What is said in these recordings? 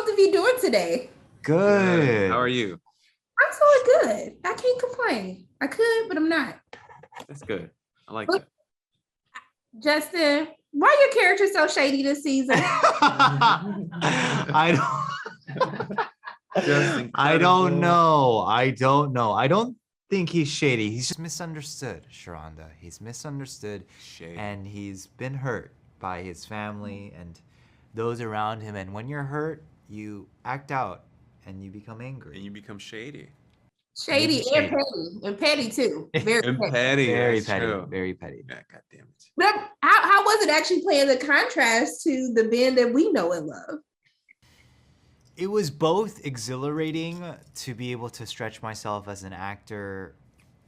both of you doing today? Good. How are you? I'm doing good. I can't complain. I could, but I'm not. That's good. I like that. Justin, why are your characters so shady this season? I don't know. I don't think he's shady. He's just misunderstood, Sharonda. He's misunderstood. Shady. And he's been hurt by his family and those around him. And when you're hurt, you act out and you become angry. And you become shady. Shady and petty. And petty too. Very petty. Very petty. True. Very petty. Yeah, God damn it. But how was it actually playing the contrast to the Ben that we know and love? It was both exhilarating to be able to stretch myself as an actor,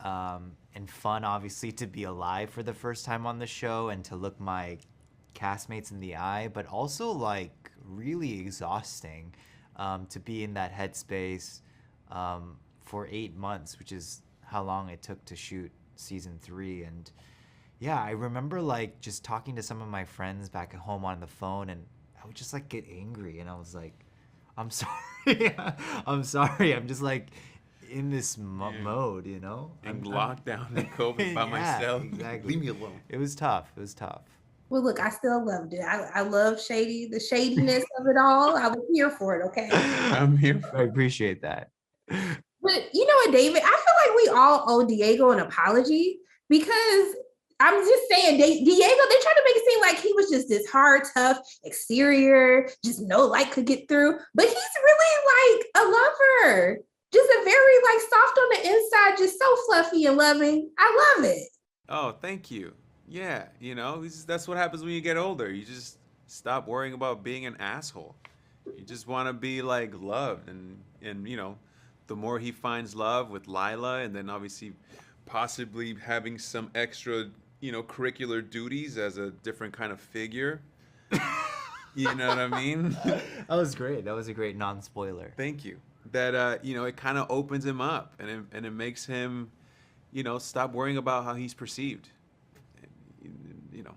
and fun, obviously, to be alive for the first time on the show and to look my castmates in the eye, but also like really exhausting to be in that headspace for 8 months, which is how long it took to shoot season 3. And yeah, I remember like just talking to some of my friends back at home on the phone, and I would just like get angry, and I was like, I'm sorry. I'm sorry. I'm just like in this mode, you know? I'm locked down in COVID by myself. Exactly. Leave me alone. It was tough. Well, look, I still loved it. I love the shadiness of it all. I was here for it, okay? I'm here for it. I appreciate that. But you know what, David? I feel like we all owe Diego an apology because I'm just saying, Diego, they tried to make it seem like he was just this hard, tough exterior, just no light could get through. But he's really like a lover. Just a very like soft on the inside, just so fluffy and loving. I love it. Oh, thank you. Yeah, you know, that's what happens when you get older. You just stop worrying about being an asshole. You just want to be like loved, and you know, the more he finds love with Lila, and then obviously possibly having some extra, you know, curricular duties as a different kind of figure. You know what I mean? That was great. That was a great non-spoiler. Thank you. That you know, it kind of opens him up, and it makes him, you know, stop worrying about how he's perceived. You know,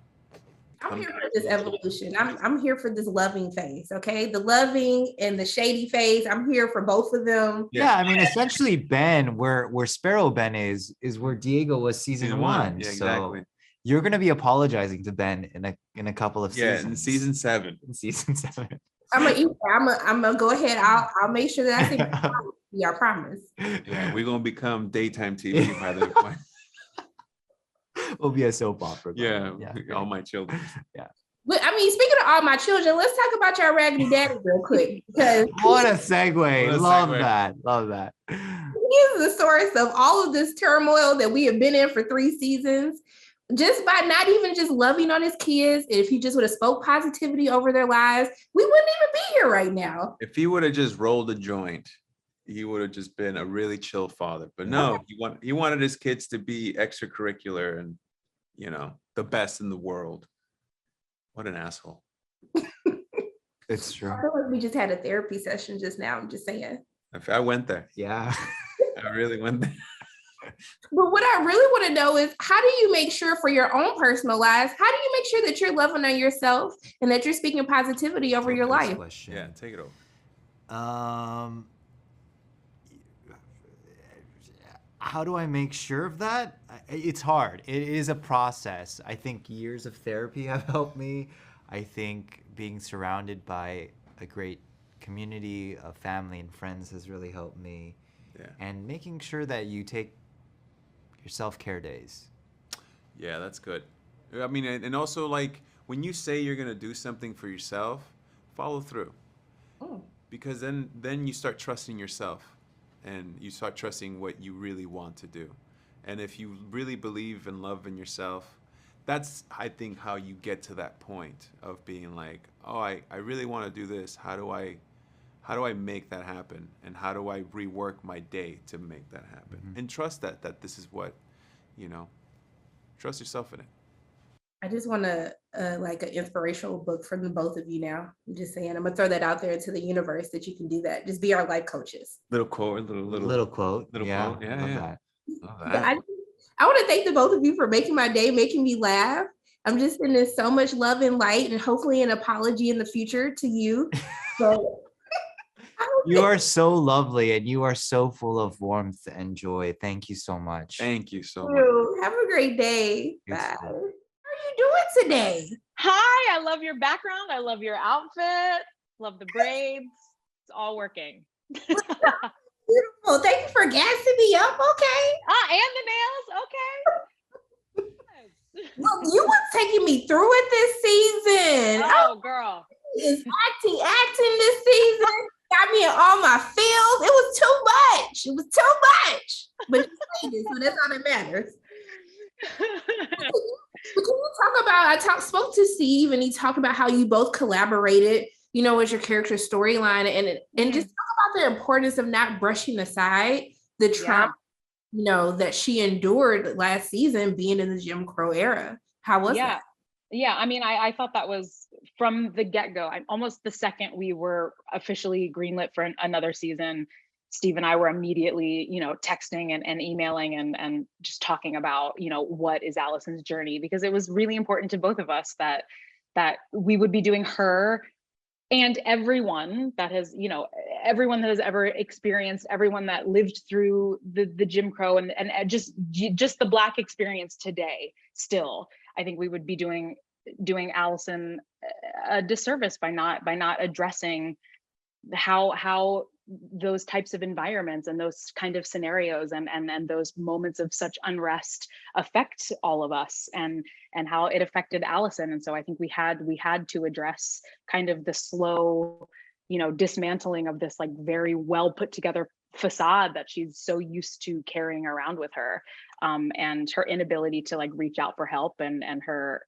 I'm here for this evolution. I'm here for this loving phase, okay? The loving and the shady phase. I'm here for both of them. Yeah, I mean, essentially, Ben, where Sparrow Ben is where Diego was season 1. Yeah, so exactly. You're gonna be apologizing to Ben in a couple of seasons. Yeah, in season 7. In season 7. I'm gonna go ahead. I'll make sure that I say I promise. Yeah, we're gonna become daytime TV by that point. We'll be a soap opera. Yeah, all my children. Yeah. But I mean, speaking of all my children, let's talk about your raggedy daddy real quick. Because what a segue. Love that. He is the source of all of this turmoil that we have been in for 3 seasons. Just by not even just loving on his kids, if he just would have spoke positivity over their lives, we wouldn't even be here right now. If he would have just rolled a joint, he would have just been a really chill father. But no, he wanted his kids to be extracurricular and, you know, the best in the world. What an asshole. It's true. I feel like we just had a therapy session just now. I'm just saying. I went there. Yeah. I really went there. But what I really want to know is, how do you make sure for your own personal lives, how do you make sure that you're loving on yourself and that you're speaking positivity over your life? Question. Yeah, take it over. How do I make sure of that? It's hard. It is a process. I think years of therapy have helped me. I think being surrounded by a great community of family and friends has really helped me. Yeah. And making sure that you take your self-care days. Yeah, that's good. I mean, and also like when you say you're gonna do something for yourself, follow through. Oh. Because then you start trusting yourself, and you start trusting what you really want to do. And if you really believe and love in yourself, that's, I think, how you get to that point of being like, oh, I really want to do this. How do I make that happen? And how do I rework my day to make that happen? Mm-hmm. And trust that this is what, you know, trust yourself in it. I just want to like an inspirational book from the both of you now. I'm just saying, I'm gonna throw that out there into the universe that you can do that. Just be our life coaches. Little quote, little quote. Yeah, quote. Yeah. Love that. I want to thank the both of you for making my day, making me laugh. I'm just sending so much love and light, and hopefully an apology in the future to you. So You are so lovely and you are so full of warmth and joy. Thank you so much. Thank you so much. Have a great day. You Bye. too. How are you doing today? Hi, I love your background. I love your outfit. Love the braids. It's all working. Beautiful. Thank you for gassing me up. Okay. And the nails. Okay. Well, you were taking me through it this season. Oh, girl. Is acting this season. Got me in all my feels. It was too much. It was too much. But you made it, so that's all that matters. But can you talk about, spoke to Steve and he talked about how you both collaborated, with your character's storyline and just talk about the importance of not brushing aside the trauma, that she endured last season being in the Jim Crow era. How was that? Yeah, I mean, I thought that was from the get-go. Almost the second we were officially greenlit for another season, Steve and I were immediately, texting and emailing and just talking about, what is Allison's journey, because it was really important to both of us that we would be doing her and everyone that has, everyone that has ever experienced, everyone that lived through the Jim Crow and just the Black experience today. Still, I think we would be doing Allison a disservice by not addressing how those types of environments and those kind of scenarios and those moments of such unrest affect all of us and how it affected Allison. And so I think we had to address kind of the slow, dismantling of this like very well put together facade that she's so used to carrying around with her, and her inability to like reach out for help and her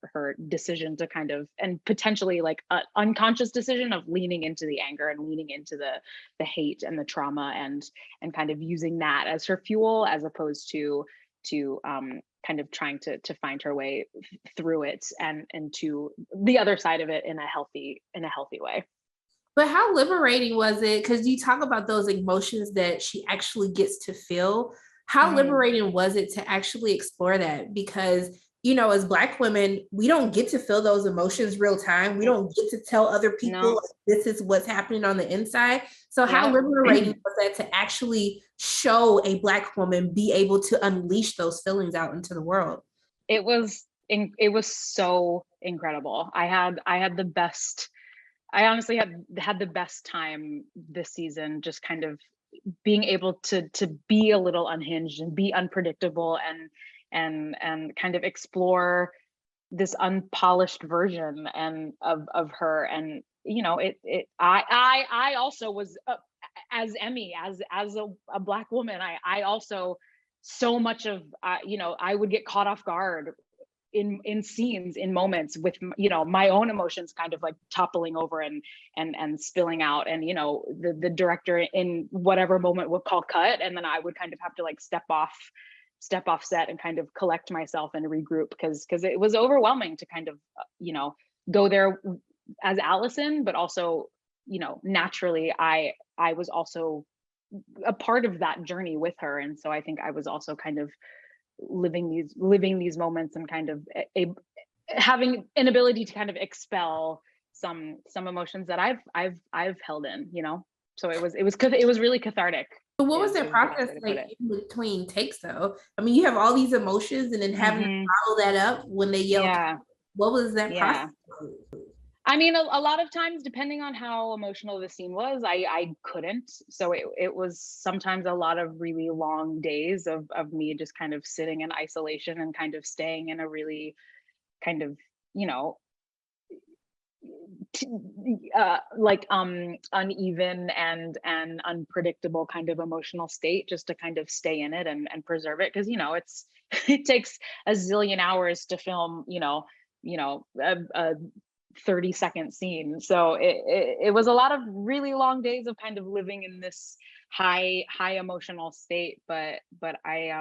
decision to kind of, and potentially like an unconscious decision of leaning into the anger and leaning into the hate and the trauma and kind of using that as her fuel, as opposed to kind of trying to find her way through it and to the other side of it in a healthy way. But how liberating was it? Because you talk about those emotions that she actually gets to feel. How liberating was it to actually explore that? Because, as Black women, we don't get to feel those emotions real time. We don't get to tell other people this is what's happening on the inside. So how liberating was that to actually show a Black woman be able to unleash those feelings out into the world? It was so incredible. I honestly had the best time this season, just kind of being able to be a little unhinged and be unpredictable and kind of explore this unpolished version and of her. And I also was as Emmy, as a Black woman, I also, so much of I would get caught off guard in scenes, in moments with my own emotions kind of like toppling over and spilling out, and the director in whatever moment would call cut, and then I would kind of have to like step off set and kind of collect myself and regroup, because it was overwhelming to kind of go there as Allison, but also naturally I was also a part of that journey with her, and so I think I was also kind of living these moments and kind of having an ability to kind of expel some emotions that I've held in, so it was really cathartic. But what was that process like in between takes though? I mean, you have all these emotions and then having to follow that up when they yell. Yeah. What was that process? I mean, a lot of times, depending on how emotional the scene was, I couldn't. So it was sometimes a lot of really long days of me just kind of sitting in isolation and kind of staying in a really kind of, uneven and unpredictable kind of emotional state, just to kind of stay in it and preserve it. Because, it takes a zillion hours to film, a 30-second scene. So it was a lot of really long days of kind of living in this high emotional state, but I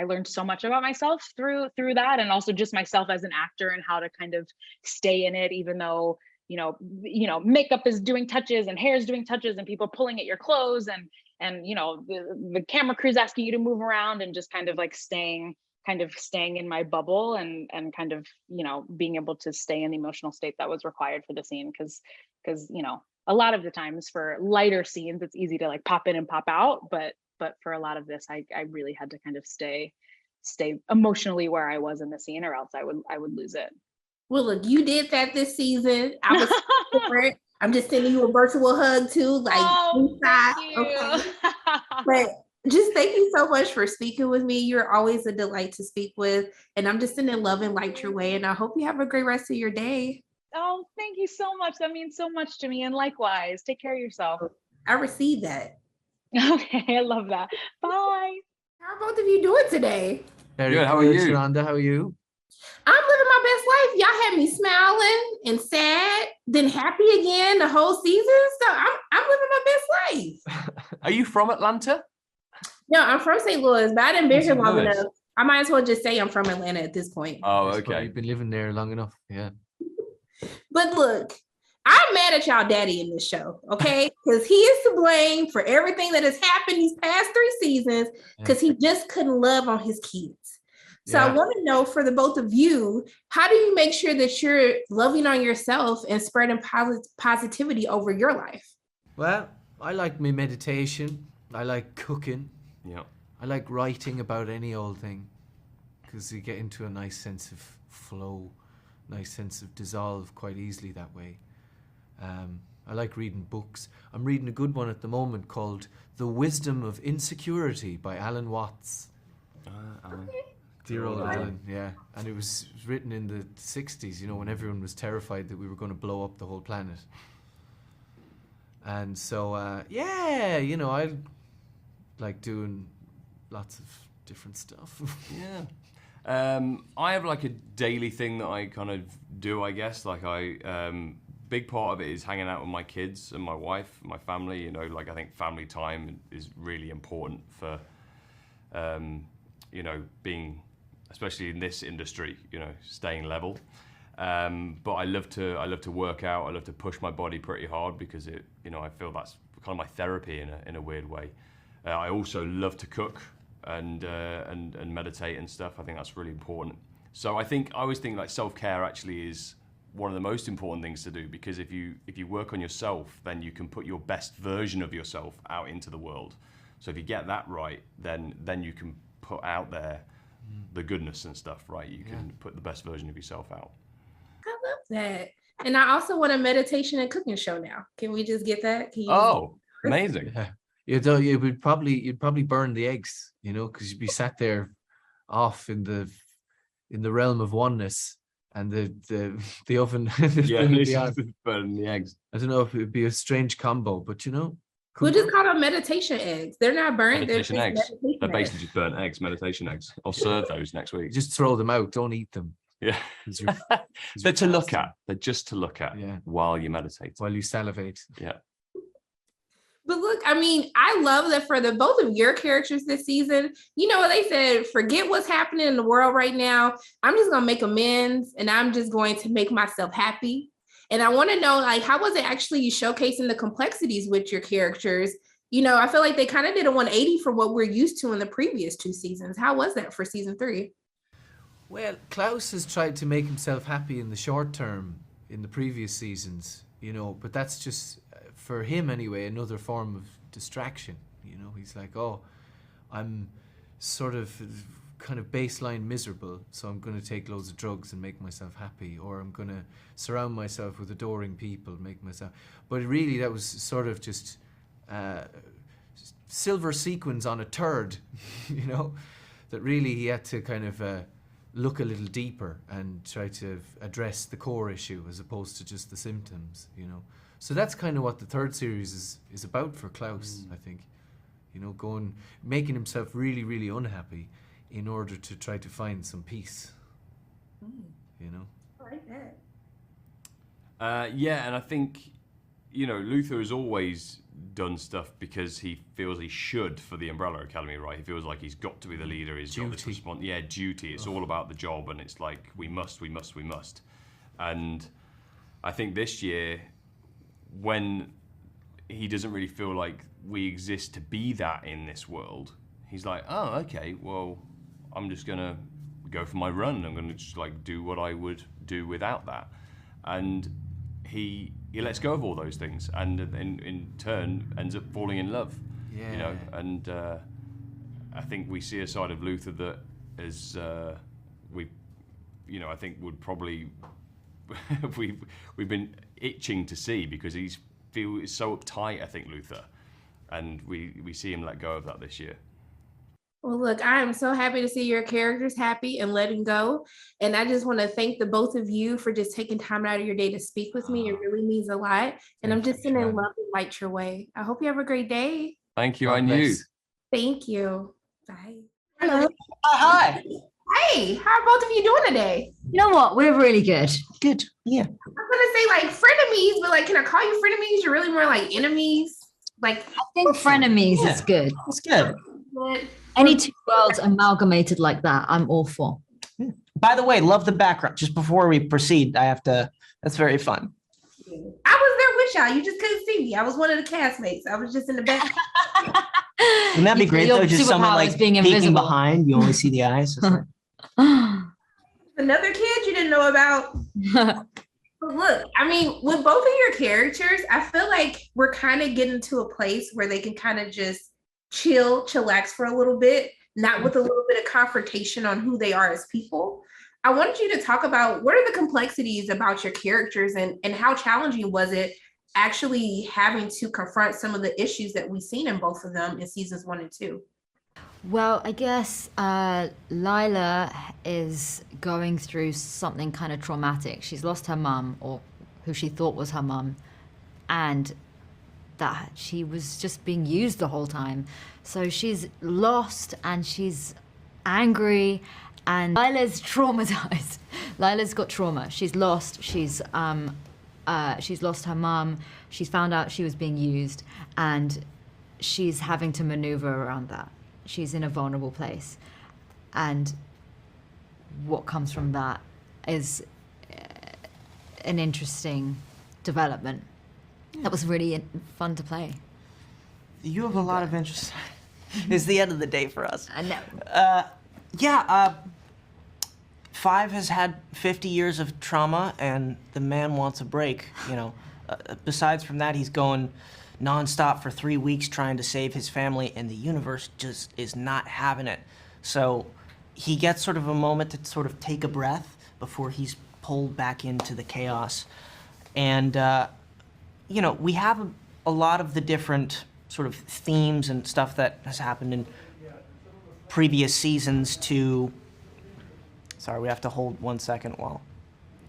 learned so much about myself through that, and also just myself as an actor and how to kind of stay in it, even though makeup is doing touches and hair is doing touches and people pulling at your clothes and the camera crew's asking you to move around, and just kind of like staying in my bubble and kind of being able to stay in the emotional state that was required for the scene, because a lot of the times for lighter scenes, it's easy to like pop in and pop out. But for a lot of this, I really had to kind of stay emotionally where I was in the scene, or else I would lose it. Well, look, you did that this season. I was different. I'm just sending you a virtual hug too, like thank you. Okay. But just thank you so much for speaking with me. You're always a delight to speak with, and I'm just sending love and light your way. And I hope you have a great rest of your day. Oh, thank you so much. That means so much to me. And likewise, take care of yourself. I received that. Okay, I love that. Bye. How are both of you doing today? Very good. How are you, Rhonda? How are you? I'm living my best life. Y'all had me smiling and sad, then happy again the whole season. So I'm living my best life. Are you from Atlanta? No, I'm from St. Louis, but I didn't been here long enough. I might as well just say I'm from Atlanta at this point. Oh, okay. You've been living there long enough, yeah. But look, I'm mad at y'all daddy in this show, okay? Because he is to blame for everything that has happened these past 3 seasons because he just couldn't love on his kids. So I want to know for the both of you, how do you make sure that you're loving on yourself and spreading positivity over your life? Well, I like my meditation. I like cooking. Yeah. I like writing about any old thing because you get into a nice sense of flow, nice sense of dissolve quite easily that way. I like reading books. I'm reading a good one at the moment called The Wisdom of Insecurity by Alan Watts. Alan. Dear old Alan, yeah. And it was written in the 60s, you know, when everyone was terrified that we were going to blow up the whole planet. And so, yeah, you know, I like doing lots of different stuff. Yeah. I have like a daily thing that I kind of do, I guess. Like big part of it is hanging out with my kids and my wife, my family. You know, like I think family time is really important for, you know, being, especially in this industry, you know, staying level. But I love to work out. I love to push my body pretty hard because it, you know, I feel that's kind of my therapy in a weird way. I also love to cook and meditate and stuff. I think that's really important. So I always think like self-care actually is one of the most important things to do, because if you work on yourself, then you can put your best version of yourself out into the world. So if you get that right, then you can put out there the goodness and stuff, right? You can put the best version of yourself out. I love that. And I also want a meditation and cooking show now. Can we just get that? Amazing. Yeah. You'd probably burn the eggs, you know, because you'd be sat there off in the realm of oneness, and the oven. Burn the eggs. I don't know if it would be a strange combo, but you know. We'll just call them meditation eggs. They're not burnt. Meditation eggs. They're Eggs. basically just burnt eggs, meditation eggs. I'll serve those next week. Just throw them out. Don't eat them. Yeah. They're to look at. They're just to look at while you meditate. While you salivate. Yeah. But look, I mean, I love that for the both of your characters this season, you know, they said, forget what's happening in the world right now. I'm just going to make amends, and I'm just going to make myself happy. And I want to know, like, how was it actually showcasing the complexities with your characters? You know, I feel like they kind of did a 180 from what we're used to in the previous 2 seasons. How was that for season 3? Well, Klaus has tried to make himself happy in the short term in the previous seasons, you know, but that's just, for him anyway, another form of distraction. You know, he's like, oh, I'm sort of kind of baseline miserable, so I'm going to take loads of drugs and make myself happy, or I'm going to surround myself with adoring people, make myself. But really, that was sort of just silver sequins on a turd, you know, that really he had to kind of look a little deeper and try to address the core issue as opposed to just the symptoms, you know. So that's kind of what the 3rd series is about for Klaus, I think. You know, making himself really, really unhappy in order to try to find some peace. You know? I like that. Yeah, and I think, you know, Luther has always done stuff because he feels he should for the Umbrella Academy, right? He feels like he's got to be the leader. He's got this response. Yeah, duty. It's all about the job, and it's like, we must. And I think this year, when he doesn't really feel like we exist to be that in this world, he's like, oh, okay, well, I'm just gonna go for my run. I'm gonna just like do what I would do without that. And he he lets go of all those things, and in turn ends up falling in love. Yeah. You know, and I think we see a side of Luther that is I think would probably we've been itching to see, because he's so uptight, I think, Luther, and we see him let go of that this year. Well, look, I am so happy to see your characters happy and letting go. And I just want to thank the both of you for just taking time out of your day to speak with me. It really means a lot. And I'm just sending love and light your way. I hope you have a great day. Thank you, and you. Thank you. Bye. Hello. Hi. Hey, how are both of you doing today? You know what? We're really good. Good. Yeah. I'm gonna say like frenemies, but like, can I call you frenemies? You're really more like enemies. Like, I think frenemies Yeah. is good. That's good. Any two worlds amalgamated like that, I'm all for. By the way, love the background. Just before we proceed, that's very fun. I was there with y'all. You just couldn't see me. I was one of the castmates. I was just in the back. Wouldn't that be great Your though? Just someone superpower like is being peeking invisible. behind. You only see the eyes. It's like, Another kid you didn't know about. But look, I mean, with both of your characters, I feel like we're kind of getting to a place where they can kind of just chillax for a little bit, not with a little bit of confrontation on who they are as people. I wanted you to talk about what are the complexities about your characters, and how challenging was it actually having to confront some of the issues that we've seen in both of them in seasons 1 and 2. Well, I guess Lila is going through something kind of traumatic. She's lost her mum, or who she thought was her mum, and that she was just being used the whole time. So she's lost and she's angry, and Lila's traumatized. Lila's got trauma. She's lost. She's lost her mum. She's found out she was being used, and she's having to maneuver around that. She's in a vulnerable place, and what comes from that is an interesting development. That was really fun to play. you have a lot of interest. It's the end of the day for us. I know. 5 has had 50 years of trauma, and the man wants a break. Besides from that, he's going nonstop for 3 weeks trying to save his family, and the universe just is not having it. So he gets sort of a moment to sort of take a breath before he's pulled back into the chaos. And, we have a lot of the different sort of themes and stuff that has happened in previous seasons to... Sorry, we have to hold 1 second while...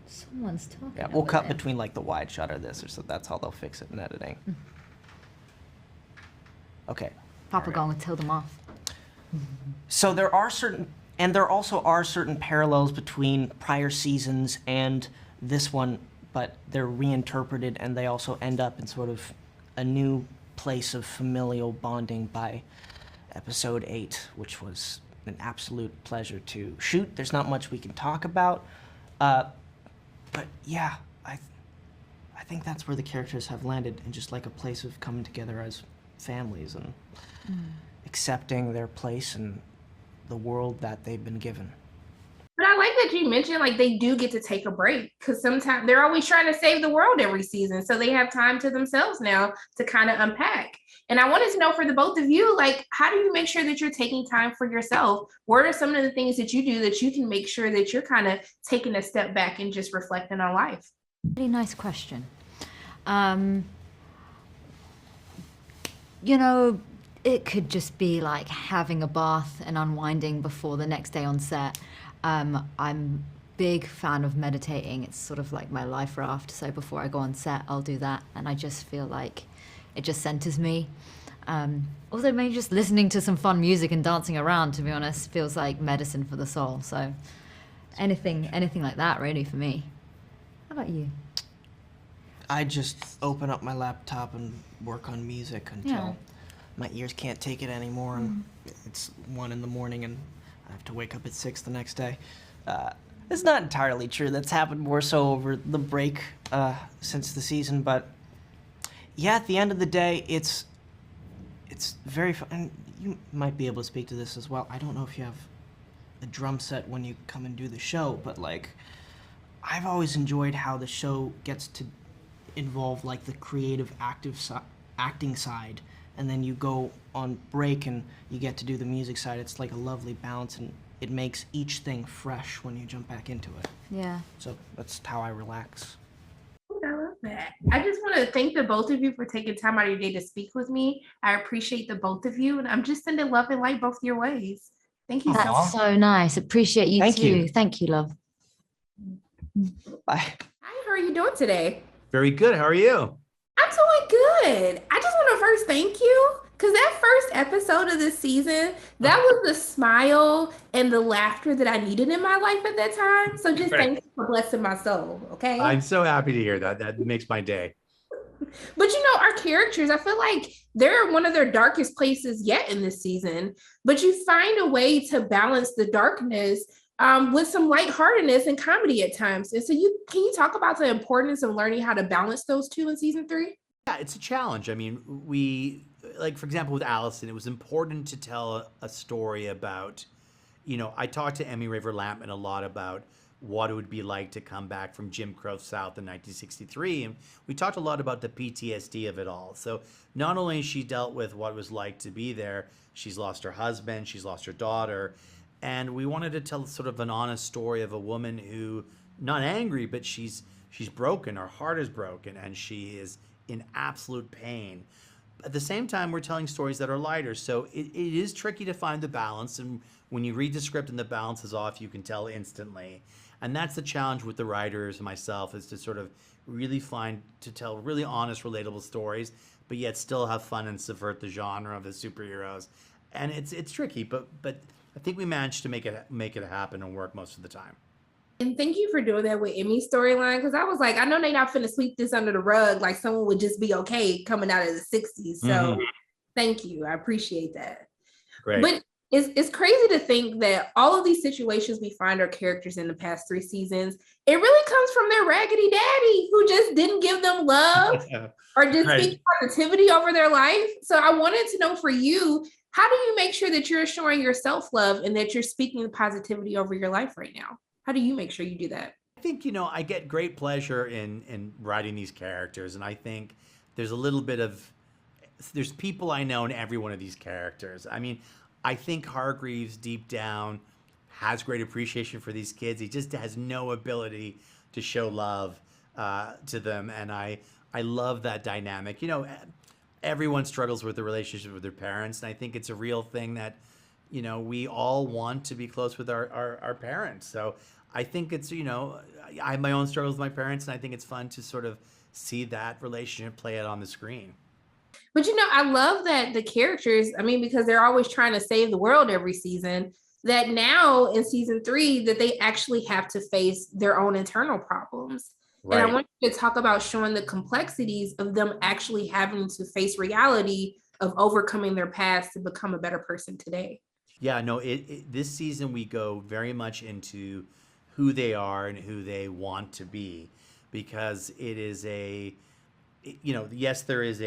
Someone's talking. Yeah, we'll over cut there. between like the wide shot or this, or so that's how they'll fix it in editing. Okay. Papa going to tell them off. So there also are certain parallels between prior seasons and this one, but they're reinterpreted, and they also end up in sort of a new place of familial bonding by episode 8, which was an absolute pleasure to shoot. There's not much we can talk about, but yeah, I think that's where the characters have landed, in just like a place of coming together as families and accepting their place in the world that they've been given. But I like that you mentioned like they do get to take a break, because sometimes they're always trying to save the world every season. So they have time to themselves now to kind of unpack. And I wanted to know for the both of you, like, how do you make sure that you're taking time for yourself? What are some of the things that you do that you can make sure that you're kind of taking a step back and just reflecting on life? Really nice question. It could just be like having a bath and unwinding before the next day on set. I'm a big fan of meditating. It's sort of like my life raft. So before I go on set, I'll do that. And I just feel like it just centers me. Also, maybe just listening to some fun music and dancing around, to be honest, feels like medicine for the soul. So anything like that, really, for me. How about you? I just open up my laptop and work on music until my ears can't take it anymore, and it's 1 in the morning and I have to wake up at 6 the next day. It's not entirely true. That's happened more so over the break since the season, but yeah, at the end of the day, it's very fun. And you might be able to speak to this as well. I don't know if you have a drum set when you come and do the show, but like, I've always enjoyed how the show gets to involve like the creative, acting side, and then you go on break and you get to do the music side. It's like a lovely balance, and it makes each thing fresh when you jump back into it. Yeah. So that's how I relax. I love that. I just want to thank the both of you for taking time out of your day to speak with me. I appreciate the both of you, and I'm just sending love and light both your ways. Thank you so much. That's so nice. Appreciate you Thank too. you. Thank you, love. Bye. Hi, how are you doing today? Very good. How are you? I'm doing good. I just want to first thank you because that first episode of this season, that was the smile and the laughter that I needed in my life at that time. So just thank you for blessing my soul. Okay. I'm so happy to hear that. That makes my day. But our characters, I feel like they're one of their darkest places yet in this season. But you find a way to balance the darkness with some lightheartedness and comedy at times. And so can you talk about the importance of learning how to balance those two in season 3? Yeah, it's a challenge. I mean, like, for example, with Allison, it was important to tell a story about, I talked to Emmy, Raver, Lampman a lot about what it would be like to come back from Jim Crow South in 1963. And we talked a lot about the PTSD of it all. So not only she dealt with what it was like to be there, she's lost her husband, she's lost her daughter. And we wanted to tell sort of an honest story of a woman who, not angry, but she's broken. Her heart is broken, and she is in absolute pain. At the same time, we're telling stories that are lighter. So it is tricky to find the balance. And when you read the script and the balance is off, you can tell instantly. And that's the challenge with the writers and myself, is to sort of really to tell really honest, relatable stories, but yet still have fun and subvert the genre of the superheroes. And it's tricky, but I think we managed to make it happen and work most of the time. And thank you for doing that with Emmy's storyline, because I was like, I know they're not finna sweep this under the rug like someone would just be okay coming out of the 60s. So thank you. I appreciate that. Great. But it's crazy to think that all of these situations we find our characters in the past 3 seasons, it really comes from their raggedy daddy who just didn't give them love or just speak positivity over their life. So I wanted to know for you, how do you make sure that you're showing your self-love and that you're speaking positivity over your life right now? How do you make sure you do that? I think, I get great pleasure in writing these characters. And I think there's there's people I know in every one of these characters. I mean, I think Hargreaves deep down has great appreciation for these kids. He just has no ability to show love to them. And I love that dynamic. Everyone struggles with the relationship with their parents. And I think it's a real thing that, we all want to be close with our parents. So I think it's, I have my own struggles with my parents, and I think it's fun to sort of see that relationship play out on the screen. But I love that the characters, because they're always trying to save the world every season, that now in season 3, that they actually have to face their own internal problems. Right. And I want you to talk about showing the complexities of them actually having to face reality of overcoming their past to become a better person today. Yeah, no, this season we go very much into who they are and who they want to be, because it is yes, there is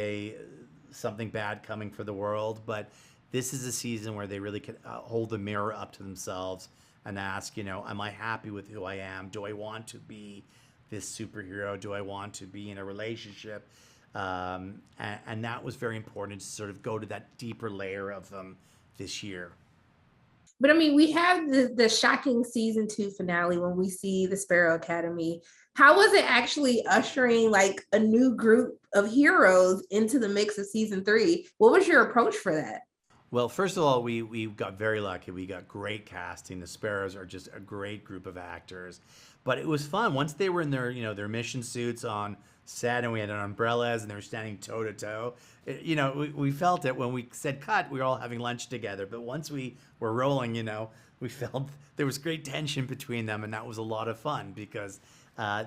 something bad coming for the world, but this is a season where they really can hold the mirror up to themselves and ask, am I happy with who I am? Do I want to be this superhero? Do I want to be in a relationship? And that was very important to sort of go to that deeper layer of them this year. But we have the shocking season 2 finale when we see the Sparrow Academy. How was it actually ushering like a new group of heroes into the mix of season 3? What was your approach for that? Well, first of all, we got very lucky. We got great casting. The Sparrows are just a great group of actors. But it was fun. Once they were in their, their mission suits on set, and we had umbrellas and they were standing toe to toe, we felt it when we said cut. We were all having lunch together. But once we were rolling, we felt there was great tension between them, and that was a lot of fun because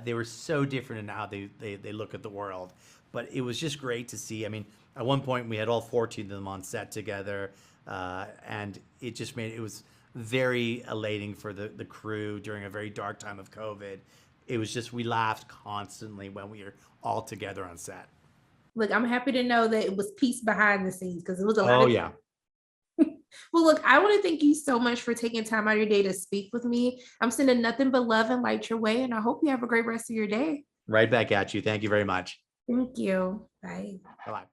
they were so different in how they look at the world. But it was just great to see. At one point we had all 14 of them on set together, and it just it was very elating for the crew during a very dark time of COVID. It was just, we laughed constantly when we were all together on set. Look, I'm happy to know that it was peace behind the scenes, because it was a lot. Oh, yeah. Well, look, I want to thank you so much for taking time out of your day to speak with me. I'm sending nothing but love and light your way, and I hope you have a great rest of your day. Right back at you. Thank you very much. Thank you. Bye. Bye.